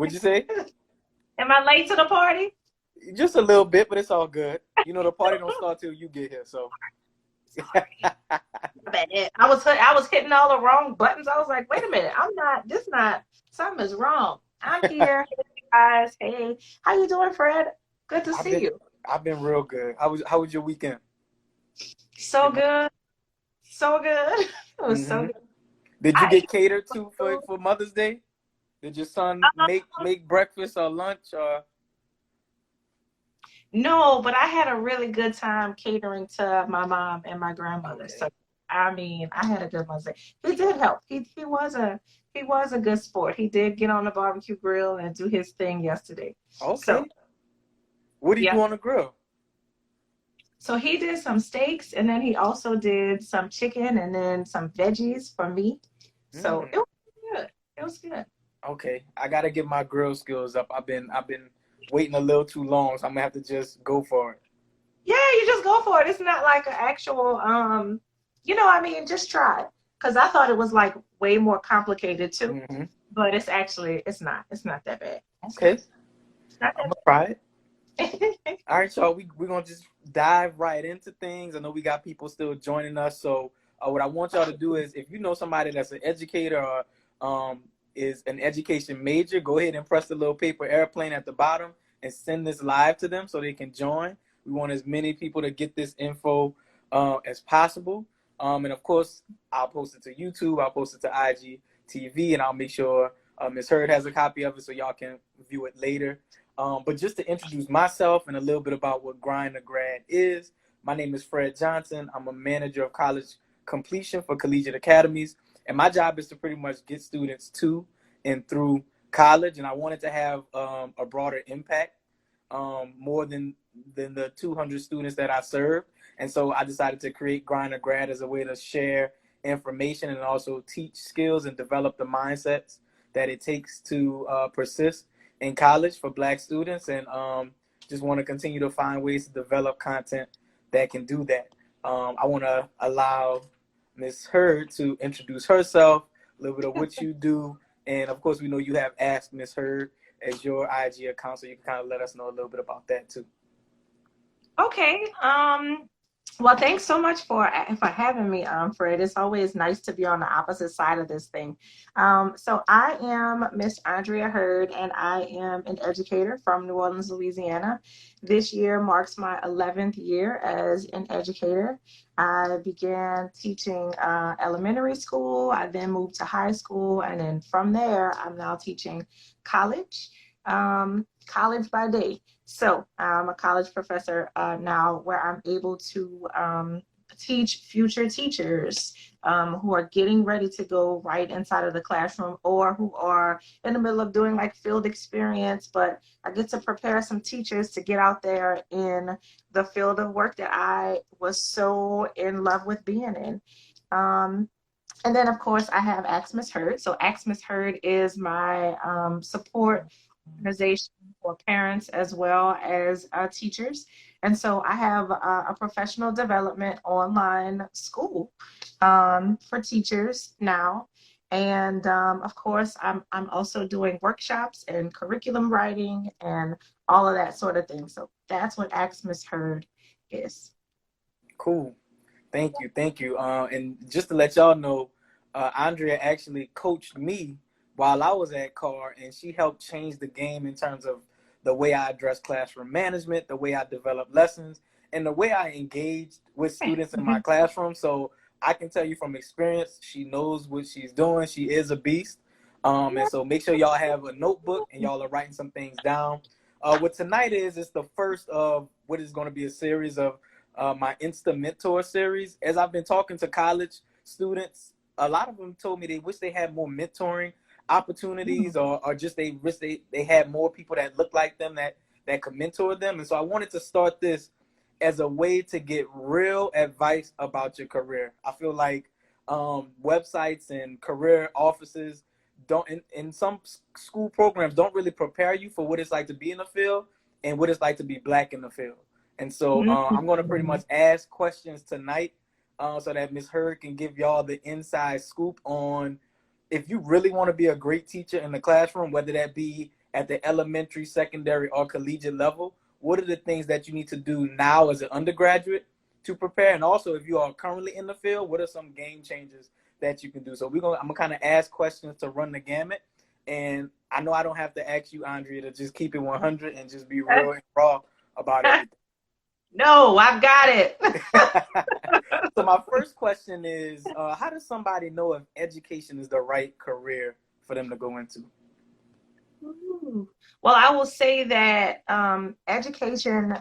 What'd you say? Am I late to the party? Just a little bit, but it's all good. You know, the party don't start till you get here, so. Sorry. Bad. I was hitting all the wrong buttons. I was like, wait a minute, I'm not. This not. Something is wrong. I'm here. Hey guys. Hey, how you doing, Fred? Good to I've see been you. I've been real good. How was your weekend? So Did my, good. So good. It was so hmm good. Did you I ate get catered some to food. for Mother's Day? Did your son make breakfast or lunch or? No, but I had a really good time catering to my mom and my grandmother. So Okay. I mean, I had a good Mother's Day. He did help. He was a good sport. He did get on the barbecue grill and do his thing yesterday. So Okay. What do you yeah. do on the grill? So he did some steaks and then he also did some chicken and then some veggies for me. So it Mm, was good. It was good. okay. I gotta get my grill skills up. I've been waiting a little too long, so I'm gonna have to just go for it. Yeah, you just go for it. It's not like an actual I mean, just try it. Because I thought it was like way more complicated too. Hmm. But it's not. It's not that bad. It's not. Okay. It's not I'm that gonna try it. bad. All right, y'all. We're gonna just dive right into things. I know we got people still joining us, so what I want y'all to do is, if you know somebody that's an educator or is an education major, go ahead and press the little paper airplane at the bottom and send this live to them so they can join. We want as many people to get this info as possible. And of course, I'll post it to YouTube. I'll post it to IGTV, and I'll make sure Ms. Heard has a copy of it so y'all can view it later. But just to introduce myself and a little bit about what Grind to Grad is, my name is Fred Johnson. I'm a manager of college completion for collegiate academies. And my job is to pretty much get students to and through college. And I wanted to have a broader impact, more than the 200 students that I serve. And so I decided to create Grind to Grad as a way to share information and also teach skills and develop the mindsets that it takes to persist in college for Black students, and just want to continue to find ways to develop content that can do that. I want to allow Ms. Heard to introduce herself, a little bit of what you do, and of course, we know you have Ask Ms. Heard as your IG account, so you can kind of let us know a little bit about that too. Okay. Well, thanks so much for having me, Fred. It's always nice to be on the opposite side of this thing. So I am Miss Andrea Heard, and I am an educator from New Orleans, Louisiana. This year marks my 11th year as an educator. I began teaching elementary school. I then moved to high school, and then from there, I'm now teaching college. College by day. So I'm a college professor now where I'm able to teach future teachers who are getting ready to go right inside of the classroom or who are in the middle of doing like field experience, but I get to prepare some teachers to get out there in the field of work that I was so in love with being in. And then, of course, I have Ask Miss Heard. So Ask Miss Heard is my support organization for parents as well as teachers. And so I have a professional development online school for teachers now. And of course, I'm also doing workshops and curriculum writing and all of that sort of thing. So that's what Ask Miss Heard is. Cool. Thank you. Thank you. And just to let y'all know, Andrea actually coached me while I was at CAR, and she helped change the game in terms of the way I address classroom management, the way I develop lessons, and the way I engage with students in my classroom. So I can tell you from experience, she knows what she's doing. She is a beast. And so make sure y'all have a notebook and y'all are writing some things down. What tonight is, it's the first of what is going to be a series of my InstaMentor series. As I've been talking to college students, a lot of them told me they wish they had more mentoring opportunities, or just they wish they had more people that look like them that could mentor them. And so I wanted to start this as a way to get real advice about your career. I feel like websites and career offices don't, in some school programs, don't really prepare you for what it's like to be in the field and what it's like to be Black in the field. And so I'm going to pretty much ask questions tonight so that Ms. Heard can give y'all the inside scoop on if you really want to be a great teacher in the classroom, whether that be at the elementary, secondary, or collegiate level, what are the things that you need to do now as an undergraduate to prepare? And also, if you are currently in the field, what are some game changers that you can do? So I'm gonna kind of ask questions to run the gamut. And I know I don't have to ask you, Andrea, to just keep it 100 and just be real and raw about everything. No, I've got it. So my first question is, how does somebody know if education is the right career for them to go into? Ooh. Well, I will say that education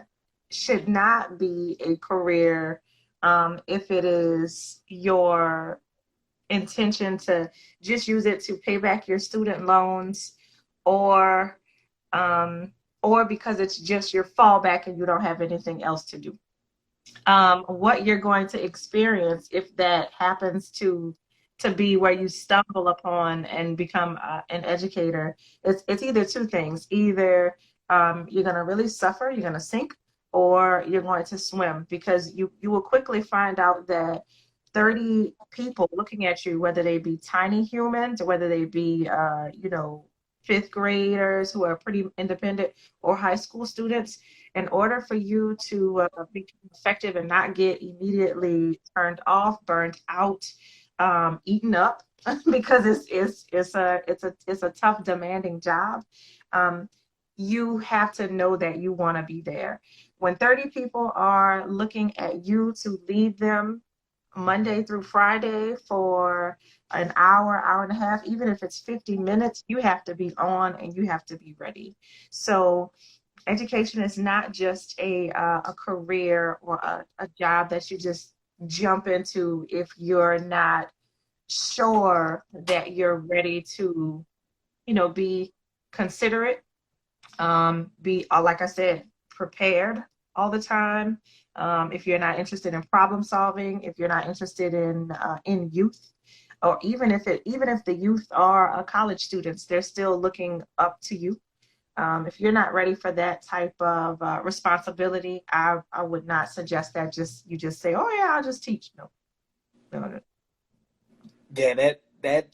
should not be a career if it is your intention to just use it to pay back your student loans, or um, or because it's just your fallback and you don't have anything else to do. What you're going to experience if that happens to be where you stumble upon and become an educator, it's either two things. Either you're going to really suffer, you're going to sink, or you're going to swim, because you will quickly find out that 30 people looking at you, whether they be tiny humans or whether they be fifth graders who are pretty independent, or high school students, in order for you to be effective and not get immediately turned off, burned out, eaten up, because it's a tough, demanding job. Um, you have to know that you want to be there. When 30 people are looking at you to lead them Monday through Friday for an hour, hour and a half, even if it's 50 minutes, you have to be on and you have to be ready. So education is not just a career or a job that you just jump into if you're not sure that you're ready to, be considerate, be, like I said, prepared all the time. If you're not interested in problem solving, if you're not interested in youth, or even if the youth are college students, they're still looking up to you. If you're not ready for that type of responsibility, I would not suggest that you just say, oh yeah, I'll just teach. No, no, no. Yeah, that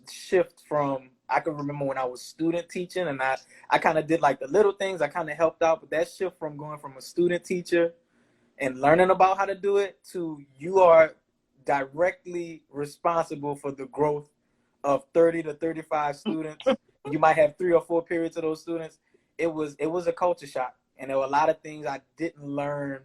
shift from, I can remember when I was student teaching and I kind of did like the little things, I kind of helped out, but that shift from going from a student teacher and learning about how to do it to you are directly responsible for the growth of 30 to 35 students. You might have 3 or 4 periods of those students. It was a culture shock, and there were a lot of things I didn't learn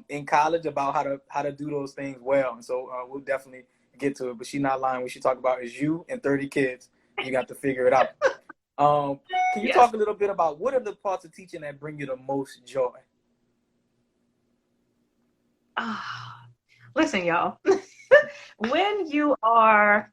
in college about how to do those things well. And so we'll definitely get to it. But she's not lying when she talk about is you and 30 kids. You got to figure it out. Can you Yes. talk a little bit about what are the parts of teaching that bring you the most joy? Ah, listen, y'all. When you are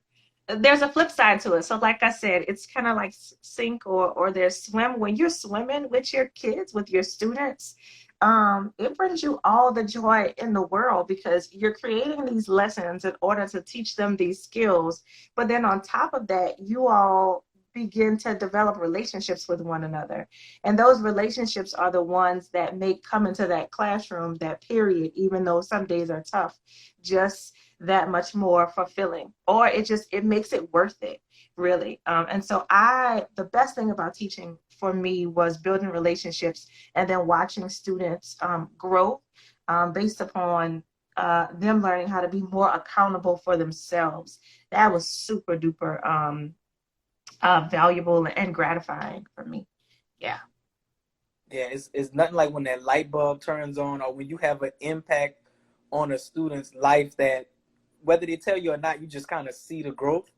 there's a flip side to it. So like I said, it's kind of like sink or there's swim. When you're swimming with your kids, with your students, it brings you all the joy in the world, because you're creating these lessons in order to teach them these skills. But then on top of that, you all begin to develop relationships with one another. And those relationships are the ones that make coming to that classroom, that period, even though some days are tough, just that much more fulfilling, or it makes it worth it, really. And so the best thing about teaching for me was building relationships and then watching students grow based upon them learning how to be more accountable for themselves. That was super duper valuable and gratifying for me. Yeah. Yeah, it's nothing like when that light bulb turns on, or when you have an impact on a student's life that whether they tell you or not, you just kind of see the growth.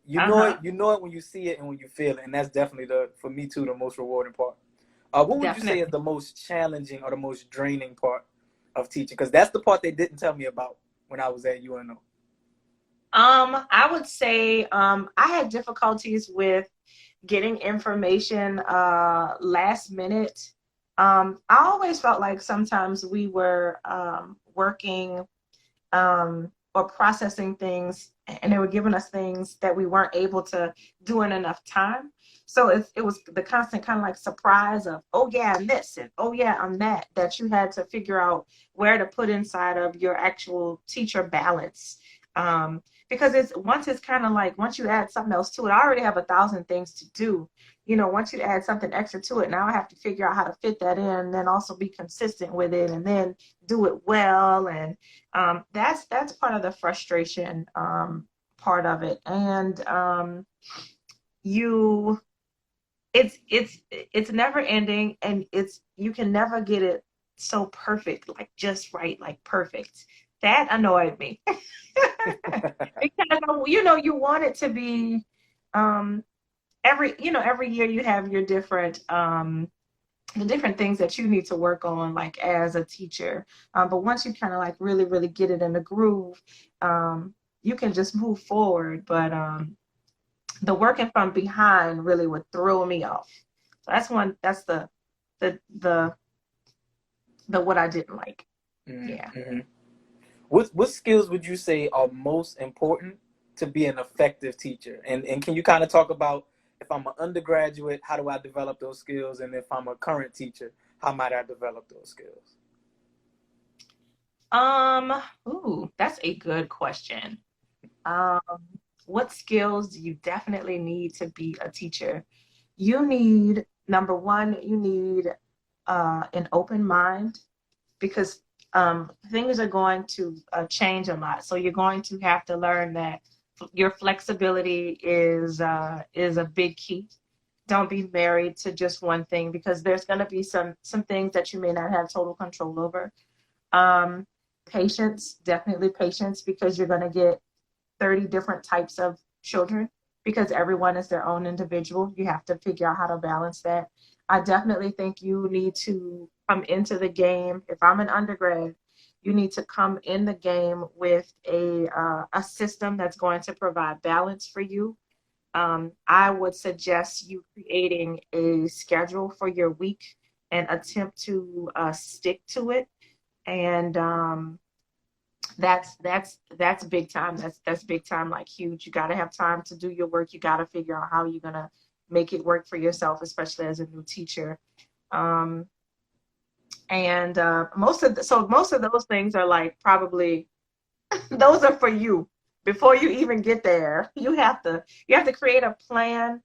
Uh-huh. You know it when you see it and when you feel it, and that's definitely for me too, the most rewarding part. What would you say is Definitely. the most challenging or the most draining part of teaching? Because that's the part they didn't tell me about when I was at UNO. I would say I had difficulties with getting information last minute. I always felt like sometimes we were working or processing things, and they were giving us things that we weren't able to do in enough time. So it was the constant kind of like surprise of, oh yeah, I'm this, and oh yeah, I'm that you had to figure out where to put inside of your actual teacher balance. because it's kind of like, once you add something else to it, I already have 1,000 things to do. Once you add something extra to it, now I have to figure out how to fit that in, and then also be consistent with it, and then do it well. And that's part of the frustration part of it. And you it's never ending, and you can never get it so perfect, like just right, like perfect. That annoyed me. Because you want it to be every year you have your different the different things that you need to work on, like as a teacher. But once you kind of like really, really get it in the groove, you can just move forward. But the working from behind really would throw me off. So that's the what I didn't like. Yeah. Mm-hmm. What skills would you say are most important to be an effective teacher? And can you kind of talk about, if I'm an undergraduate, how do I develop those skills? And if I'm a current teacher, how might I develop those skills? That's a good question. Um, what skills do you definitely need to be a teacher? You need, number one, you need an open mind, because things are going to change a lot. So you're going to have to learn that your flexibility is a big key. Don't be married to just one thing, because there's going to be some things that you may not have total control over. Um, Patience, definitely patience, because you're going to get 30 different types of children, because everyone is their own individual. You have to figure out how to balance that. I definitely think you need to come into the game. If I'm an undergrad, you need to come in the game with a system that's going to provide balance for you. I would suggest you creating a schedule for your week and attempt to stick to it. And that's big time. That's big time, like huge. You got to have time to do your work. You got to figure out how you're gonna make it work for yourself, especially as a new teacher. Um, and most of those things are like, probably those are for you. Before you even get there, you have to create a plan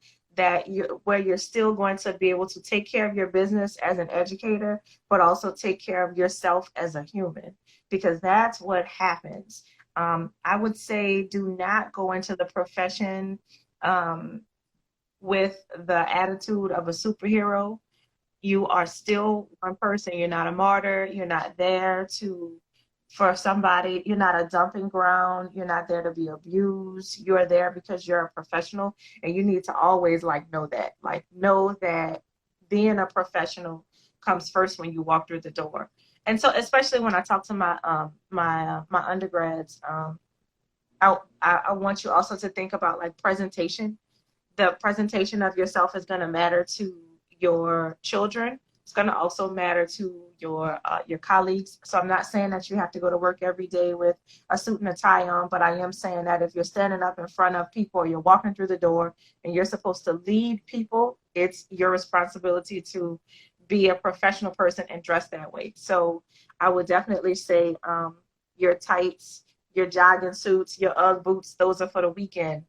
where you're still going to be able to take care of your business as an educator, but also take care of yourself as a human, because that's what happens. I would say, do not go into the profession um, with the attitude of a superhero. You are still one person. You're not a martyr. You're not there for somebody. You're not a dumping ground. You're not there to be abused. You're there because you're a professional, and you need to always know that. Know that being a professional comes first when you walk through the door. And so, especially when I talk to my undergrads, I want you also to think about presentation. The presentation of yourself is going to matter to your children. It's going to also matter to your colleagues. So I'm not saying that you have to go to work every day with a suit and a tie on, but I am saying that if you're standing up in front of people, or you're walking through the door and you're supposed to lead people, it's your responsibility to be a professional person and dress that way. So I would definitely say your tights, your jogging suits, your UGG boots, those are for the weekend.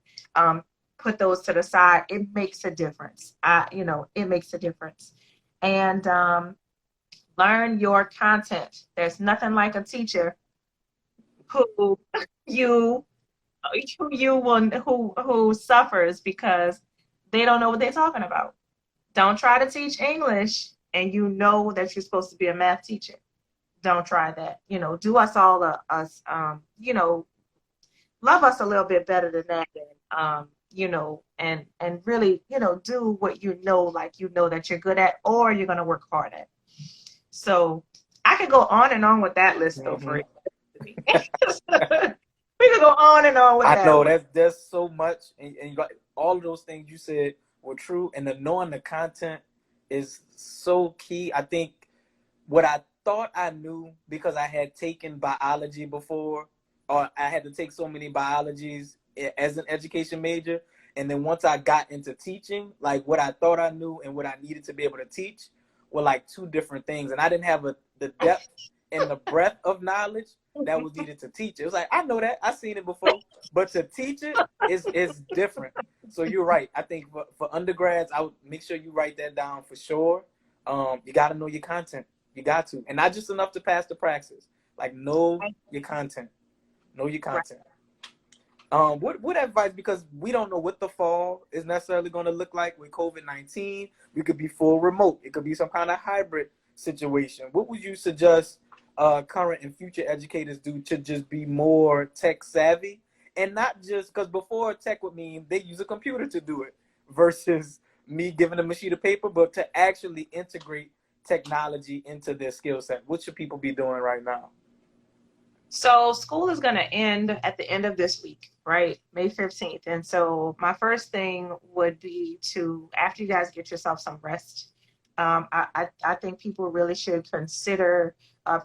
Put those to the side. It makes a difference. It makes a difference. And learn your content. There's nothing like a teacher who you who suffers because they don't know what they're talking about. Don't try to teach English and you know that you're supposed to be a math teacher. Don't try that. Do us all love us a little bit better than that. And really, do what that you're good at, or you're gonna work hard at. So I could go on and on with that list though for we could go on and on with that. I know there's so much, and you got all of those things you said were true, and knowing the content is so key. I think what I thought I knew, because I had taken biology before, or I had to take so many biologies as an education major, and then once I got into teaching, what I thought I knew and what I needed to be able to teach were two different things, and I didn't have the depth and the breadth of knowledge that was needed to teach it. It was like, I know that, I've seen it before, but to teach it is different. So you're right. I think for undergrads, I would make sure you write that down for sure. You got to know your content. You got to, and not just enough to pass the praxis. Like, know your content. Know your content. What advice, because we don't know what the fall is necessarily going to look like with COVID-19. We could be full remote. It could be some kind of hybrid situation. What would you suggest current and future educators do to just be more tech savvy? And not just, because before tech would mean they use a computer to do it versus me giving them a sheet of paper, but to actually integrate technology into their skill set. What should people be doing right now? So school is going to end at the end of this week, right? May 15th. And so my first thing would be to, after you guys get yourself some rest, I think people really should consider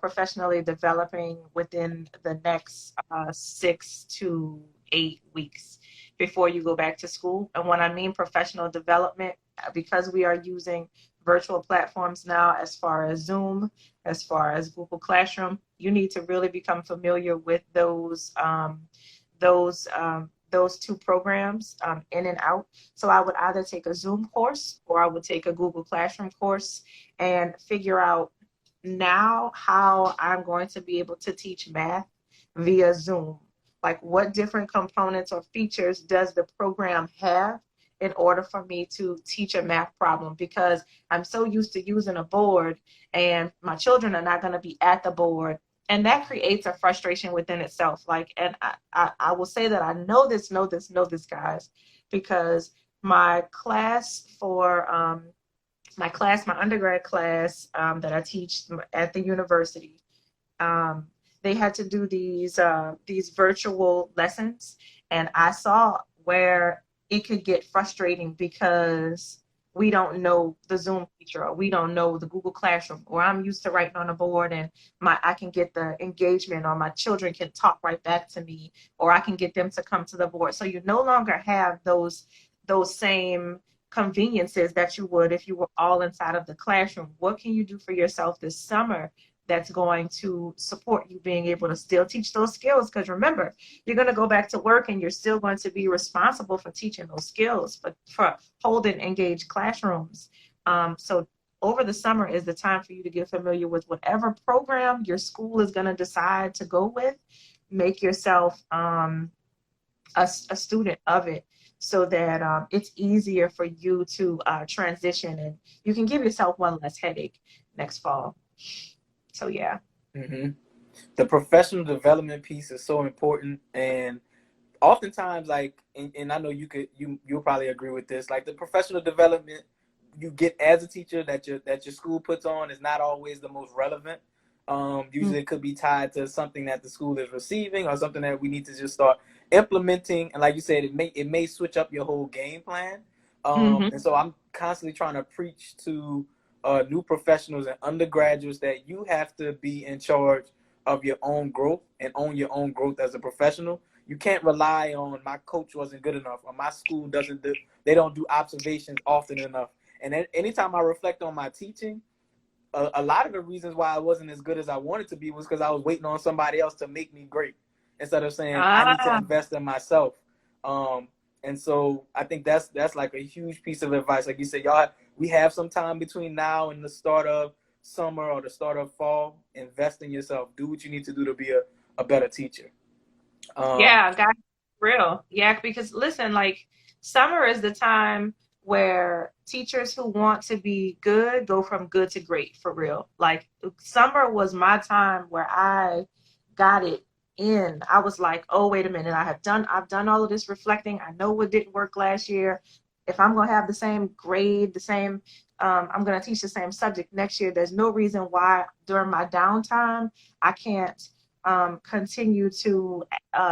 professionally developing within the next 6 to 8 weeks before you go back to school. And when I mean professional development, because we are using virtual platforms now, as far as Zoom, as far as Google Classroom, you need to really become familiar with those those two programs in and out. So I would either take a Zoom course or I would take a Google Classroom course and figure out now how I'm going to be able to teach math via Zoom. Like, what different components or features does the program have in order for me to teach a math problem? Because I'm so used to using a board and my children are not going to be at the board. And that creates a frustration within itself. Like, and I will say that I know this, guys, because my class for my undergrad class that I teach at the university, they had to do these virtual lessons, and I saw where it could get frustrating because we don't know the Zoom feature, or we don't know the Google Classroom, or I'm used to writing on a board and I can get the engagement, or my children can talk right back to me, or I can get them to come to the board. So you no longer have those same conveniences that you would if you were all inside of the classroom. What can you do for yourself this summer that's going to support you being able to still teach those skills? Because remember, you're going to go back to work and you're still going to be responsible for teaching those skills, but for holding engaged classrooms. So over the summer is the time for you to get familiar with whatever program your school is going to decide to go with. Make yourself a student of it, so that it's easier for you to transition, and you can give yourself one less headache next fall. So yeah. Mm-hmm. The professional development piece is so important, and oftentimes, like, and I know you'll probably agree with this. Like, the professional development you get as a teacher that your school puts on is not always the most relevant. Usually, it could be tied to something that the school is receiving or something that we need to just start implementing. And like you said, it may switch up your whole game plan. And so I'm constantly trying to preach to new professionals and undergraduates that you have to be in charge of your own growth and own your own growth as a professional. You can't rely on my coach wasn't good enough, or my school they don't do observations often enough. And anytime I reflect on my teaching, a lot of the reasons why I wasn't as good as I wanted to be was because I was waiting on somebody else to make me great instead of saying I need to invest in myself. And so I think that's like a huge piece of advice. Like you said, we have some time between now and the start of summer or the start of fall. Invest in yourself. Do what you need to do to be a better teacher. Yeah, that's real. Yeah, because listen, like, summer is the time where teachers who want to be good go from good to great, for real. Like, summer was my time where I got it in. I was like, oh, wait a minute, I've done all of this reflecting. I know what didn't work last year. If I'm gonna have the same grade, I'm gonna teach the same subject next year, there's no reason why during my downtime I can't continue to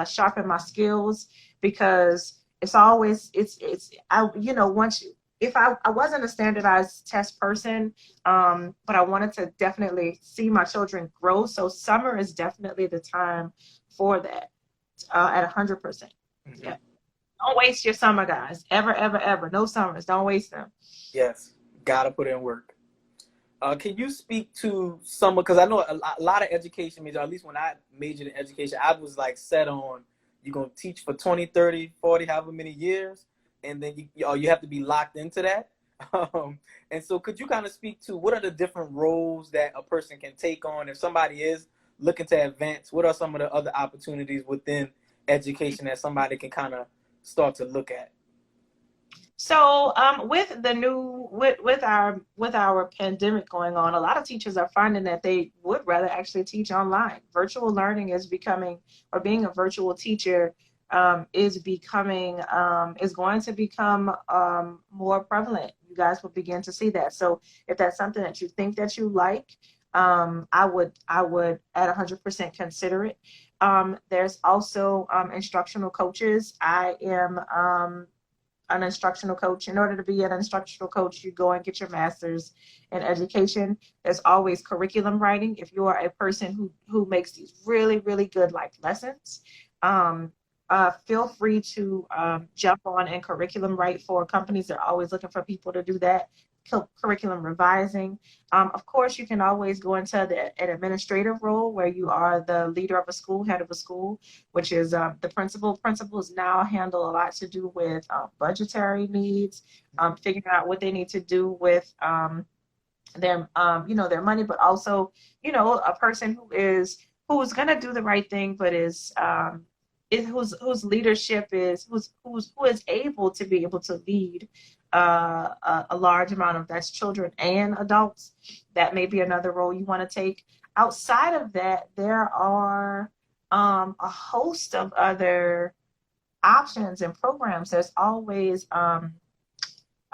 sharpen my skills, because it's always if I wasn't a standardized test person, but I wanted to definitely see my children grow. So summer is definitely the time for that at 100%. Yeah. Don't waste your summer, guys. Ever, ever, ever. No summers. Don't waste them. Yes. Gotta put in work. Can you speak to some, because I know a lot of education majors, at least when I majored in education, I was like set on you're going to teach for 20, 30, 40, however many years, and then you have to be locked into that. And so could you kind of speak to what are the different roles that a person can take on if somebody is looking to advance? What are some of the other opportunities within education that somebody can kind of start to look at? So with the new with our pandemic going on, a lot of teachers are finding that they would rather actually teach online. Virtual learning is becoming, or being a virtual teacher is becoming is going to become more prevalent. You guys will begin to see that. So if that's something that you think that you like, I would at 100% consider it. There's also instructional coaches. I am an instructional coach. In order to be an instructional coach, you go and get your master's in education. There's always curriculum writing. If you are a person who makes these really, really good like lessons, feel free to jump on and curriculum write for companies. They're always looking for people to do that. Curriculum revising. Of course, you can always go into an administrative role where you are the leader of a school, head of a school, which is the principal. Principals now handle a lot to do with budgetary needs, figuring out what they need to do with their their money, but also a person who's going to do the right thing, but whose leadership is who is able to be able to lead a large amount of that's children and adults. That may be another role you want to take. Outside of that, there are a host of other options and programs. There's always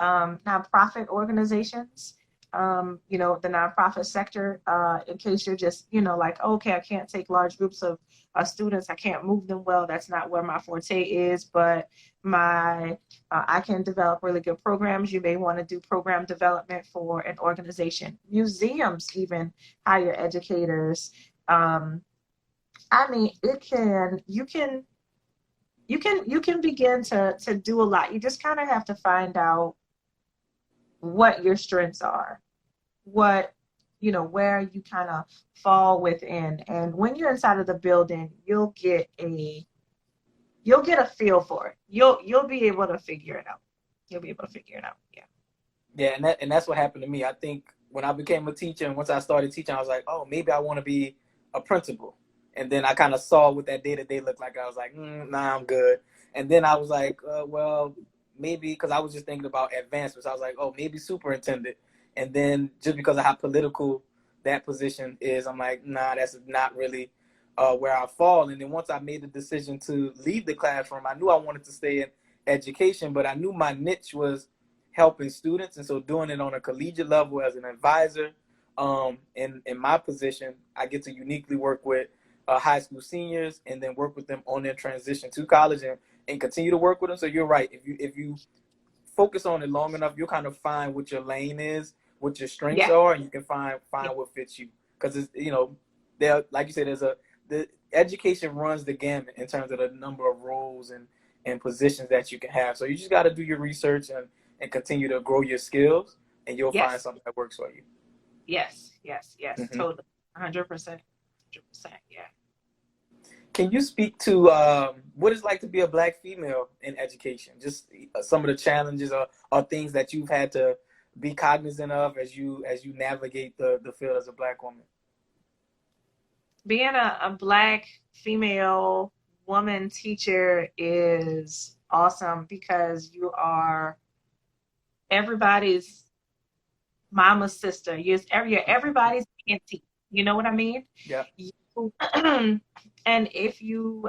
nonprofit organizations, the nonprofit sector, in case you're just, like, okay, I can't take large groups of students. I can't move them well. That's not where my forte is, but I can develop really good programs. You may want to do program development for an organization. Museums even hire educators. You can begin to do a lot. You just kind of have to find out what your strengths are, where you kind of fall within. And when you're inside of the building, you'll get a feel for it. You'll be able to figure it out. You'll be able to figure it out. Yeah. Yeah, and that's what happened to me. I think when I became a teacher and once I started teaching, I was like, oh, maybe I want to be a principal. And then I kind of saw what that day-to-day looked like. I was like, nah, I'm good. And then I was like, well, maybe, because I was just thinking about advancements. I was like, oh, maybe superintendent. And then just because of how political that position is, I'm like, nah, that's not really where I fall. And then once I made the decision to leave the classroom, I knew I wanted to stay in education, but I knew my niche was helping students. And so doing it on a collegiate level as an advisor, in my position, I get to uniquely work with high school seniors and then work with them on their transition to college and continue to work with them. So you're right. If you focus on it long enough, you'll kind of find what your lane is, what your strengths are, and you can find what fits you. Because it's there, like you said, the education runs the gamut in terms of the number of roles and positions that you can have. So you just got to do your research and continue to grow your skills, and you'll find something that works for you. Yes, totally, 100%, 100%, yeah. Can you speak to what it's like to be a Black female in education? Just some of the challenges or things that you've had to be cognizant of as you navigate the field as a Black woman. Being a Black female woman teacher is awesome because you are everybody's mama's sister. You're everybody's auntie. You know what I mean? Yeah. And if you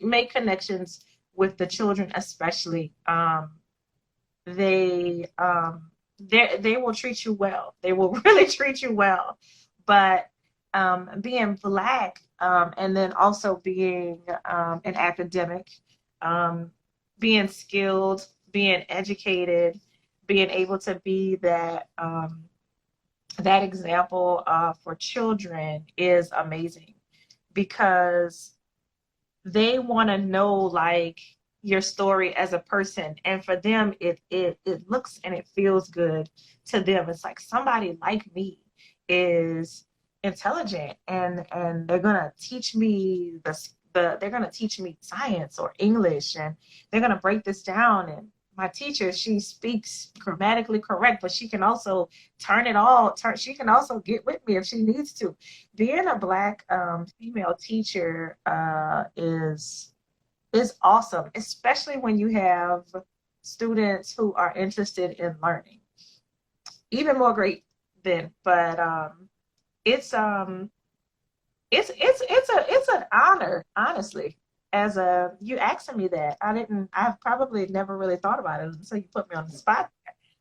make connections with the children, especially, they will treat you well. They will really treat you well. But being Black, and then also being an academic, being skilled, being educated, being able to be that example for children is amazing because they want to know, like, your story as a person. And for them, it looks and it feels good to them. It's like somebody like me is intelligent, and they're gonna teach me they're gonna teach me science or English, and they're gonna break this down. And my teacher, she speaks grammatically correct, but she can also she can also get with me if she needs to. Being a Black female teacher is awesome, especially when you have students who are interested in learning. Even more great then. But it's an honor, honestly. As a you asking me that, I've probably never really thought about it until you put me on the spot.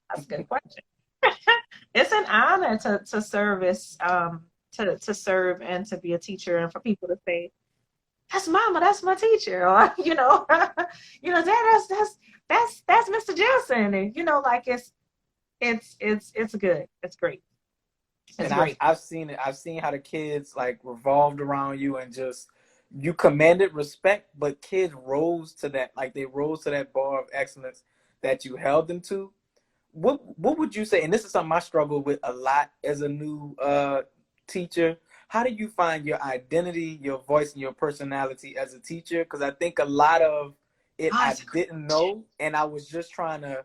That's a good question. It's an honor to service to serve and to be a teacher, and for people to say, that's mama, that's my teacher, or Dad, that's Mr. Johnson, and like it's good, it's great, it's And I've great. I've seen it. I've seen how the kids like revolved around you and just you commanded respect, but kids rose to that, like they rose to that bar of excellence that you held them to. What would you say? And this is something I struggle with a lot as a new teacher. How do you find your identity, your voice, and your personality as a teacher? Because I think a lot of it Oh, I it's a great didn't question. know, and I was just trying to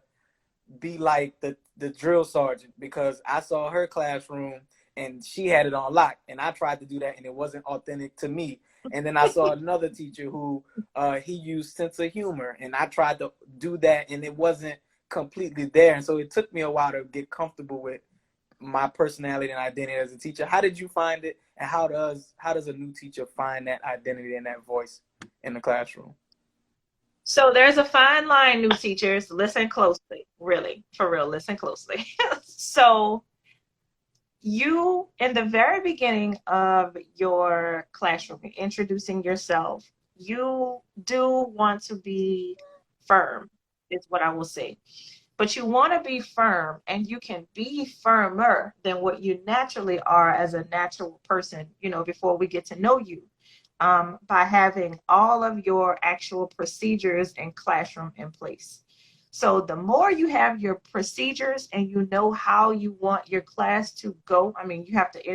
be like the drill sergeant because I saw her classroom and she had it on lock, and I tried to do that and it wasn't authentic to me. And then I saw another teacher who he used sense of humor, and I tried to do that and it wasn't completely there. And so it took me a while to get comfortable with my personality and identity as a teacher. How did you find it, and how does a new teacher find that identity and that voice in the classroom? So there's a fine line, new teachers. Listen closely, really, for real, listen closely. So you, in the very beginning of your classroom, introducing yourself, you do want to be firm, is what I will say. But you want to be firm, and you can be firmer than what you naturally are as a natural person, before we get to know you, by having all of your actual procedures and classroom in place. So the more you have your procedures and you know how you want your class to go, I mean, you have to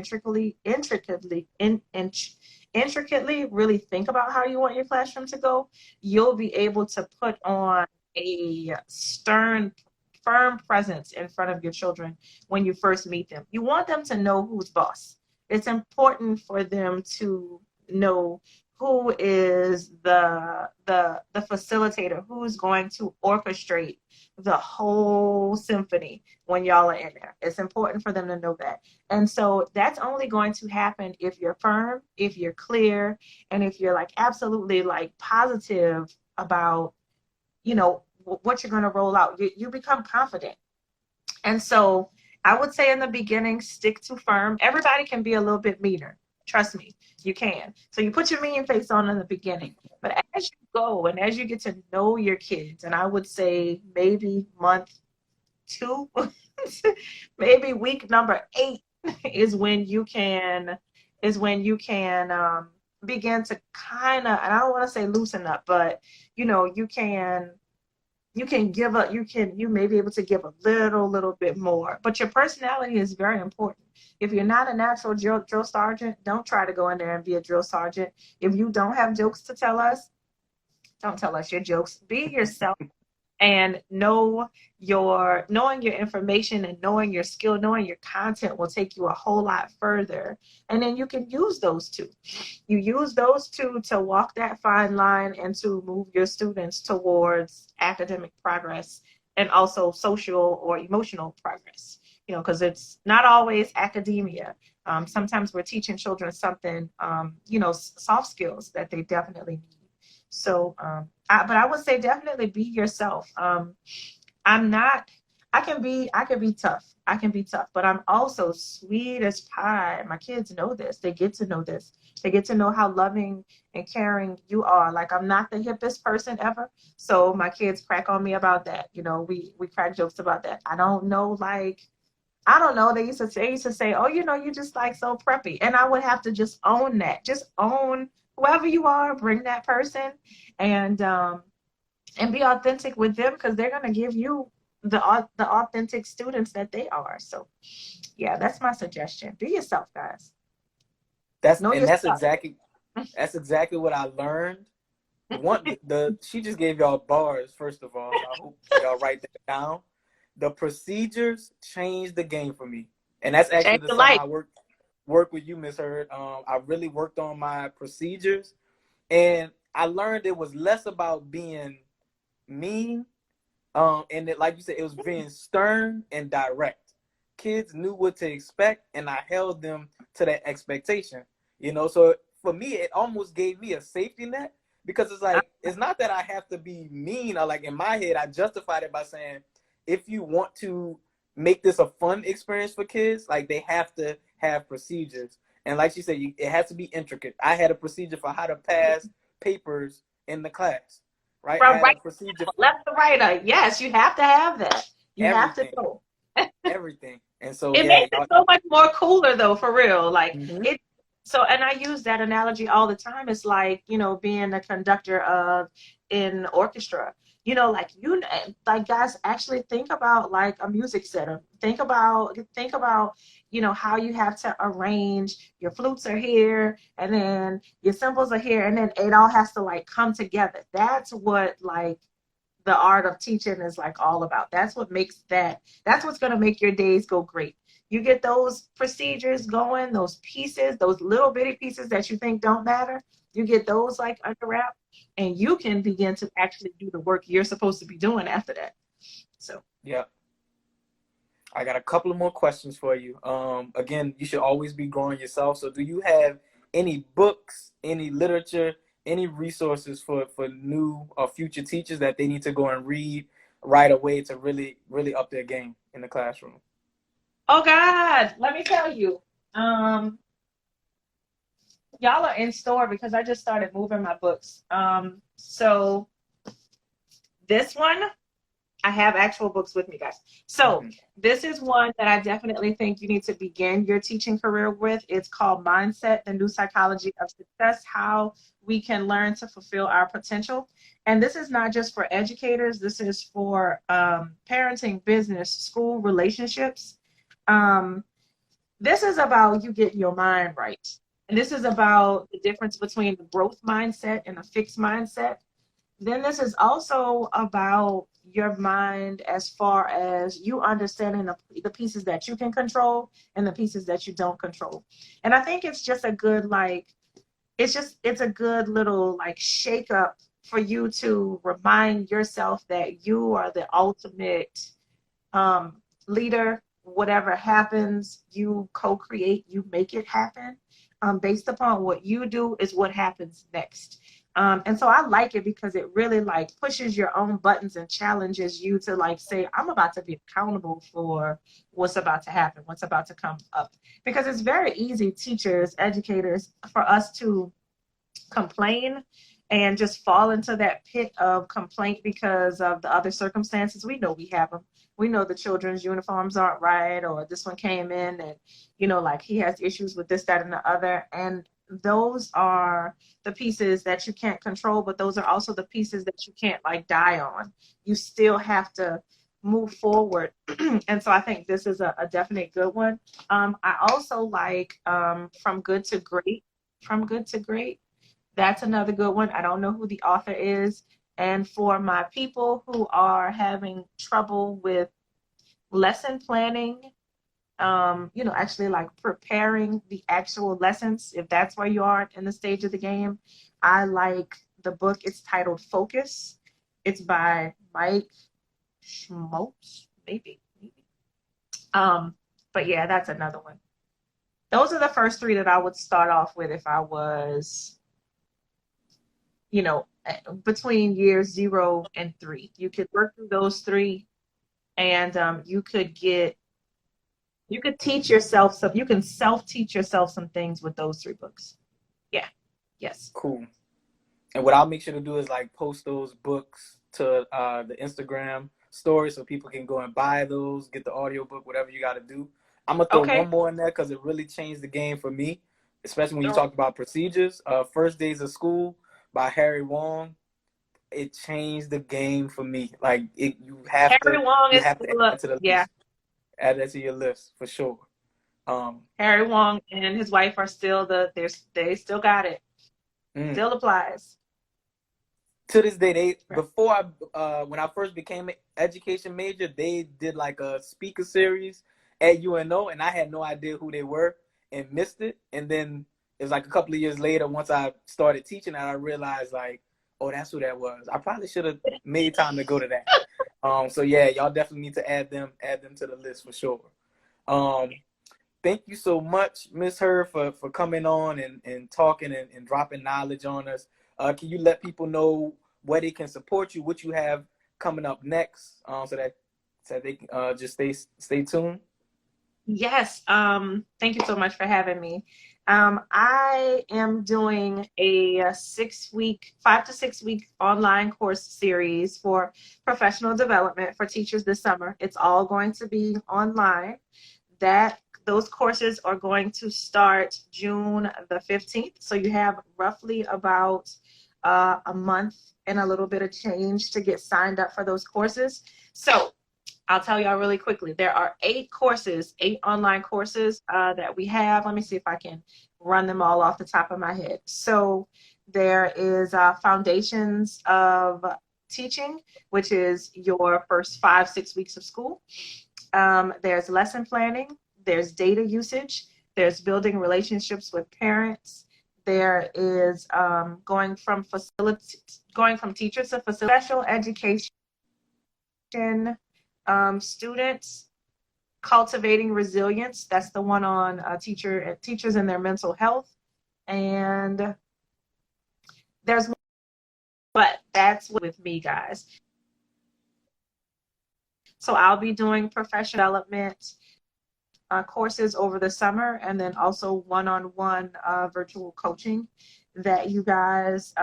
intricately really think about how you want your classroom to go. You'll be able to put on a stern, firm presence in front of your children when you first meet them. You want them to know who's boss. It's important for them to know who is the facilitator, who's going to orchestrate the whole symphony when y'all are in there. It's important for them to know that. And so that's only going to happen if you're firm, if you're clear, and if you're like absolutely like positive about, what you're going to roll out. You become confident. And so I would say in the beginning, stick to firm. Everybody can be a little bit meaner. Trust me, you can. So you put your mean face on in the beginning. But as you go and as you get to know your kids, and I would say maybe month 2, maybe week number 8 is when you can begin to kind of, and I don't want to say loosen up, but you may be able to give a little bit more, but your personality is very important. If you're not a natural drill sergeant, don't try to go in there and be a drill sergeant. If you don't have jokes to tell us, don't tell us your jokes. Be yourself, and knowing your information and knowing your skill, knowing your content will take you a whole lot further. And then you can use those two. You use those two to walk that fine line and to move your students towards academic progress and also social or emotional progress. Because it's not always academia. Sometimes we're teaching children something, soft skills that they definitely need. So, but I would say definitely be yourself. I'm not. I can be tough. I can be tough, but I'm also sweet as pie. My kids know this. They get to know this. They get to know how loving and caring you are. Like, I'm not the hippest person ever, so my kids crack on me about that. We crack jokes about that. I don't know, like, I don't know. They used to say, oh, you just like so preppy. And I would have to just own that. Just own whoever you are, bring that person. And and be authentic with them, because they're going to give you the authentic students that they are. So yeah, that's my suggestion. Be yourself, guys. That's Know and your that's stuff. exactly what I learned. The she just gave y'all bars, first of all, so I hope y'all write that down. The procedures changed the game for me, and that's actually Change the your summer life. I worked with you, Miss Heard. I really worked on my procedures, and I learned it was less about being mean, and it, like you said, it was being stern and direct. Kids knew what to expect, and I held them to that expectation. So for me, it almost gave me a safety net, because it's like, it's not that I have to be mean, or like in my head, I justified it by saying, if you want to make this a fun experience for kids, like they have to have procedures. And like she said, it has to be intricate. I had a procedure for how to pass papers in the class, right? I From had right a procedure to for left to right. Yes, you have to have that. You have to everything, know. everything. And so, It yeah, makes it y'all. so much more cooler though, for real. Like Mm-hmm. it so, and I use that analogy all the time. It's like, being a conductor of in orchestra. Like like guys, actually think about like a music setup. Think about how you have to arrange. Your flutes are here, and then your cymbals are here, and then it all has to like come together. That's what like the art of teaching is like all about. That's what's going to make your days go great. You get those procedures going, those pieces, those little bitty pieces that you think don't matter, you get those like under wrap, and you can begin to actually do the work you're supposed to be doing after that. So Yeah. I got a couple of more questions for you. Again, you should always be growing yourself. So, do you have any books, any literature, any resources for new or future teachers that they need to go and read right away to really, really up their game in the classroom? oh God, let me tell you, y'all are in store because I just started moving my books. So this one, I have actual books with me, guys. So Mm-hmm. this is one that I definitely think you need to begin your teaching career with. It's called Mindset, the New Psychology of Success, How We Can Learn to Fulfill Our Potential. And this is not just for educators. This is for parenting, business, school, relationships. Um, this is about you getting your mind right. And this is about the difference between the growth mindset and a fixed mindset. Then this is also about your mind as far as you understanding the pieces that you can control and the pieces that you don't control. And I think it's just a good like it's a good little like shake up for you to remind yourself that you are the ultimate leader. Whatever happens, you co-create, you make it happen. Based upon what you do is what happens next. And so I like it because it really like pushes your own buttons and challenges you to like say, I'm about to be accountable for what's about to happen, what's about to come up. Because it's very easy, teachers, educators, for us to complain and just fall into that pit of complaint because of the other circumstances. We know we have them. We know the children's uniforms aren't right, or this one came in and, like he has issues with this, that, and the other. And those are the pieces that you can't control, but those are also the pieces that you can't like die on. You still have to move forward. And so I think this is a definite good one. I also like From Good to Great. From Good to Great, that's another good one. I don't know who the author is. And for my people who are having trouble with lesson planning, actually like preparing the actual lessons, if that's where you are in the stage of the game, I like the book. It's titled Focus. It's by Mike Schmaltz, maybe. But yeah, that's another one. Those are the first three that I would start off with if I was between years 0 and 3. You could work through those three, and you could teach yourself some. You can self-teach yourself some things with those 3 books. Yeah. Yes. Cool. And what I'll make sure to do is like post those books to the Instagram story so people can go and buy those, get the audiobook, whatever you got to do. I'm going to throw Okay. one more in there because it really changed the game for me, especially when you All talked about procedures. First Days of School by Harry Wong. it changed the game for me. Like you have Harry to Wong you is have to add still that to the yeah. list. Add that to your list for sure. Um, Harry Wong and his wife are still they still got it. mm. Still applies. To this day, they Right. before I when I first became an education major, they did like a speaker series at UNO, and I had no idea who they were and missed it. And then it was like a couple of years later, once I started teaching, and I realized like, oh, that's who that was. I probably should have made time to go to that. So yeah, y'all definitely need to add them to the list for sure. Um, thank you so much, Miss Heard, for coming on and talking and dropping knowledge on us. Can you let people know where they can support you, what you have coming up next, so they can just stay tuned? Yes. Thank you so much for having me. I am doing a 6 week, 5 to 6 week online course series for professional development for teachers this summer. It's all going to be online. Those courses are going to start June the 15th. So you have roughly about a month and a little bit of change to get signed up for those courses. So I'll tell y'all really quickly. There are 8 courses, 8 online courses that we have. Let me see if I can run them all off the top of my head. So there is Foundations of Teaching, which is your first 5, 6 weeks of school. There's lesson planning. There's data usage. There's building relationships with parents. There is going from teachers to special education students, cultivating resilience. That's the one on teachers and their mental health. And there's one, but that's with me, guys. So I'll be doing professional development courses over the summer, and then also one-on-one virtual coaching that you guys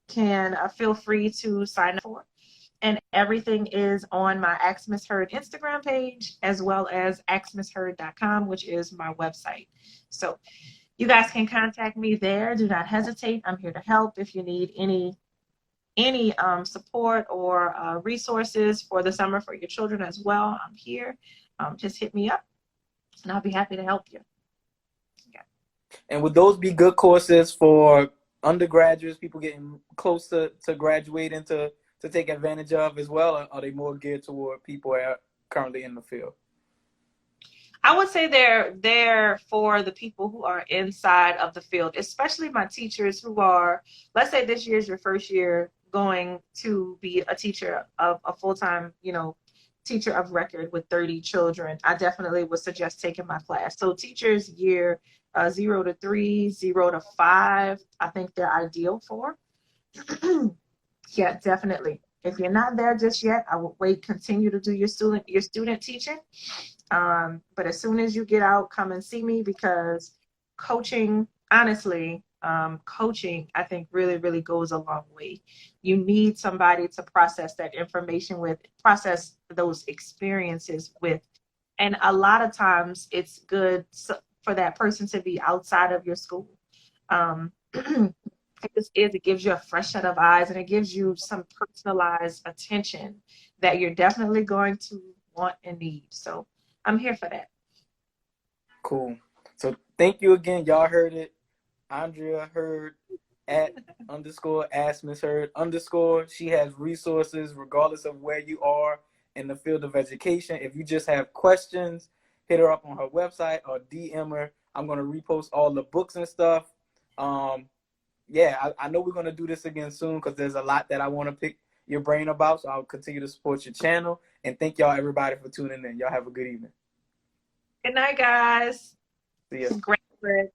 can feel free to sign up for. And everything is on my Ask Miss Heard Instagram page, as well as askmissheard.com, which is my website. So you guys can contact me there. Do not hesitate. I'm here to help. If you need any support or resources for the summer for your children as well, I'm here. Just hit me up, and I'll be happy to help you. Yeah. And would those be good courses for undergraduates, people getting close to graduating to take advantage of as well? Or are they more geared toward people who are currently in the field? I would say they're for the people who are inside of the field, especially my teachers who are, let's say this year's your first year going to be a teacher of a full-time, teacher of record with 30 children. I definitely would suggest taking my class. So teachers year 0 to 3, 0 to 5, I think they're ideal for. Yeah, definitely. If you're not there just yet, I would wait, continue to do your student teaching. But as soon as you get out, come and see me, because coaching, honestly, coaching, I think really, really goes a long way. You need somebody to process that information with, process those experiences with. And a lot of times it's good for that person to be outside of your school. It gives you a fresh set of eyes, and it gives you some personalized attention that you're definitely going to want and need. So I'm here for that. Cool. So thank you again. Y'all heard it. Andrea Heard at _ Ask Miss Heard _ She has resources regardless of where you are in the field of education. If you just have questions, hit her up on her website or DM her. I'm going to repost all the books and stuff. Yeah, I know we're going to do this again soon, because there's a lot that I want to pick your brain about. So I'll continue to support your channel. And thank y'all, everybody, for tuning in. Y'all have a good evening. Good night, guys. See ya. Great.